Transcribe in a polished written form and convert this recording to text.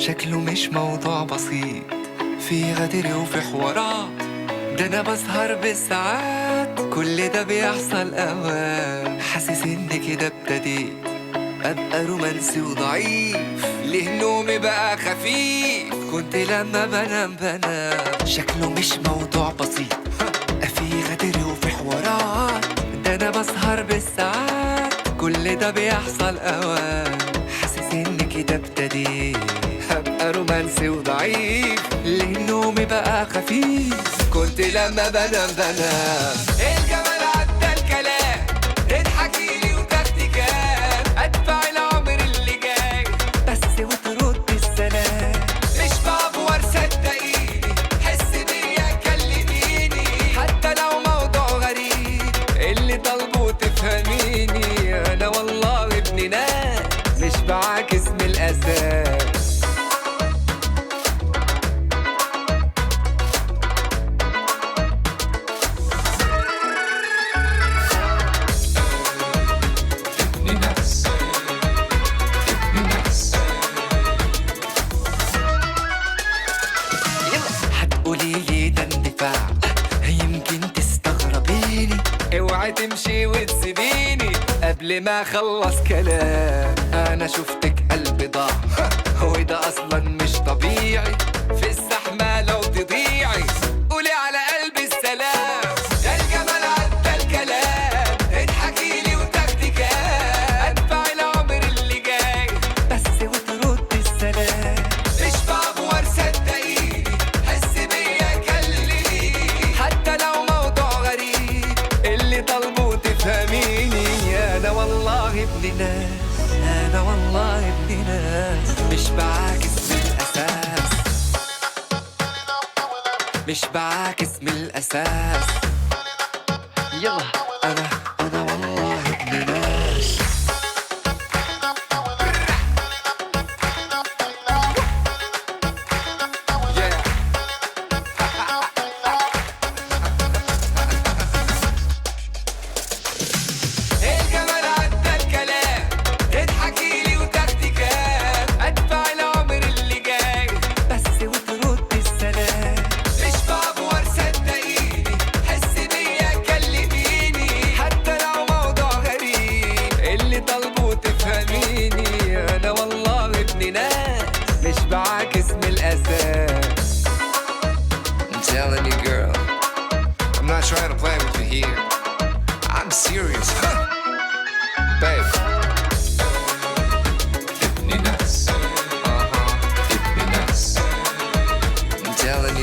شكله مش موضوع بسيط، في غدر وفي حوارات، ده انا بسهر بالساعات، كل ده بيحصل اوقات. حاسس ان كده ابتديت ابقى رومانسي وضعيف، ليه نومي بقى خفيف، كنت لما بنام شكله مش موضوع بسيط، في غدر وفي حوارات، ده انا بسهر بالساعات، كل ده بيحصل اوقات. حاسس ان كده ابتديت هبقى رومانسي وضعيف، ليه نومي بقى خفيف، كنت لما بنام الجمال عدى الكلام، تضحكيلي وتاخدي كام، ادفع العمر اللي جاي بس وترد السلام، مش بعبور صدقيني، حس بيا كلميني، حتى لو موضوع غريب اللي طالبه تفهميني، انا والله ابن ناس مش بعاكس من الاساس. هتقوليلي ده اندفاع، يمكن تستغربيني، اوعي تمشي وتسيبيني قبل ما اخلص كلام، انا شفتك قلبي ضاع وده اصلا مش طبيعي، في الزحمه لو تضيعي قولي على قلبي السلام، ده الجمال عدى الكلام، اضحكيلي وتاخدي كام، ادفع العمر اللي جاي بس وترد السلام، مش بعبور صدقيني، حس بيا كلميني، حتى لو موضوع غريب اللي طالبه تفهميني، انا والله ابن ناس، انا والله ابن ناس، مش بعاكس من الاساس، مش بعاكس من الاساس. يلا انا